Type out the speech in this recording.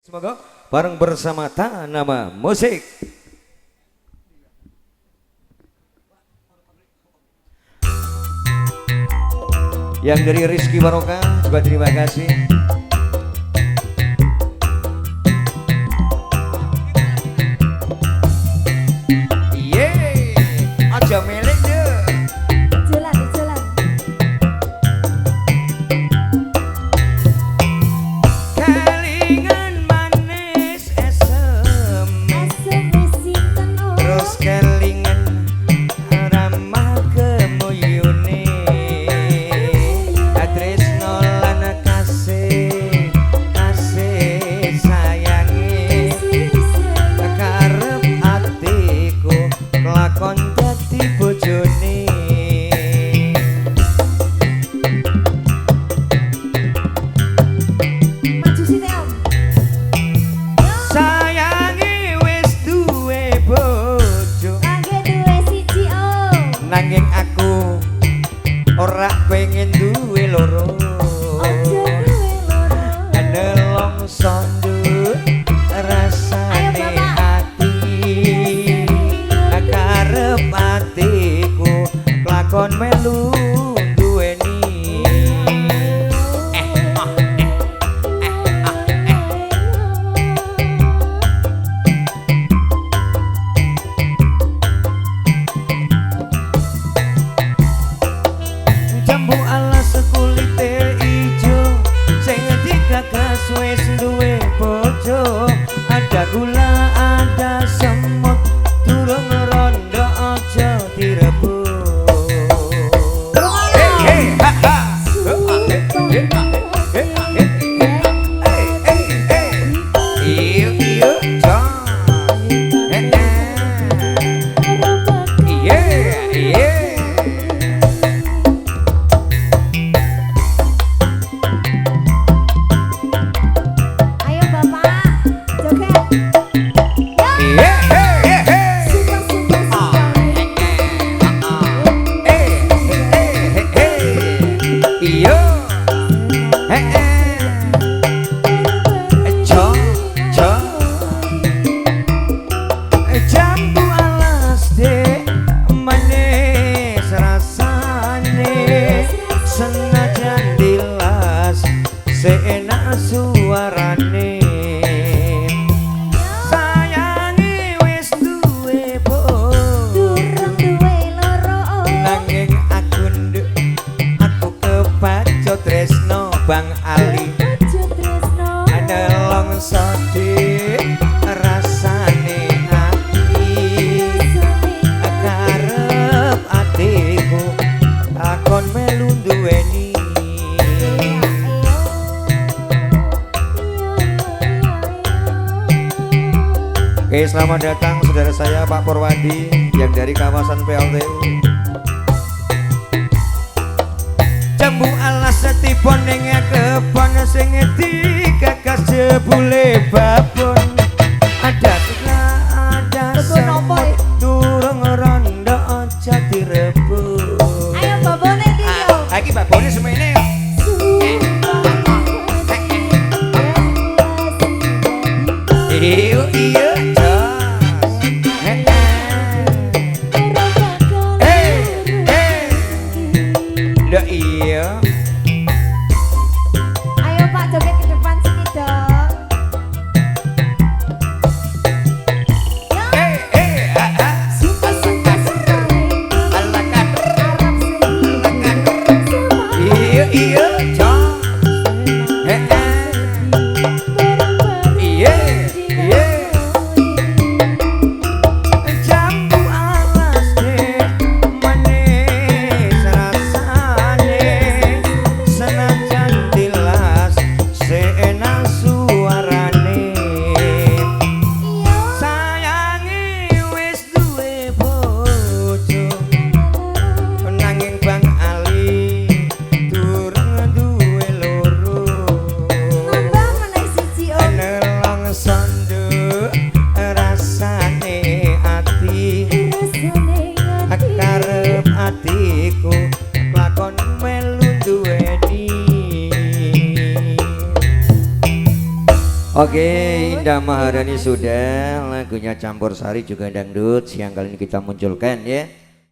Semoga bareng bersama Tanama Musik. Yang dari Rizky Barokah juga terima kasih. Yeay, aja melek deh. Jalan. Kelingan manis esem, terus kelingan ramah kemuyune. Tresno lan kasih sayange, karep atiku kelakon dadi bojone. Maju sini Om. Sayange wis duwe bojo, Angge duwe siji Om. nanging aku ora pengen duwe loro. Ojo duwe loro. Nelongso nduk rasane Ayo, Bapak. ati, karep atiku kelakon melu duweni. Jambu alas kulite ijo, sing digagas wis duwe bojo. Ada gula, ada semut, durung rondo aja direbut. Hey, hey, ha, ha. Hey, hey, hey. Iyo, iyo, John. Yeah, yeah. Ayo Bapak, joget. Yeah, hey, hey, hey. Suka. Iyo, jambu alas dek manis rasane, senajan dilas seenak suarane. Sayangi wis duwe bojo, Durung duwe loro Om. nanging aku nduk, aku kepacut tresno Bang Ali. Ojo tresno. Nelongso dik rasane ati, karep atiku takon melu duweni. Oke, selamat datang saudara saya Pak Purwadi yang dari kawasan PLTU. Jambu alas setipon ning kebon sing digagas jebule babon. Ada gula, ada Betul nopo, semut, durung rondo aja direbut. Ayo babone ndi Om. Iki babone semene. Iyo, iyo, jos. Lah iya. Ayo Pak joget ke depan sini dong. Suka sekali. Ala kader. Arab sendiri. Iya, iya, jos. Iya, iya. Jambu alas dek manis rasane, senajan dilas seenak suarane. Sayangi wis duwe bojo, nanging Bang Ali durung duwe loro. Nambah meneh siji Om. Nelongso nduk rasane ati, Rasane ngati. karep atiku lakon melu duweni. Oke, Indah Maharani sudah, lagunya Campur Sari juga dangdut siang kali ini kita munculkan ya.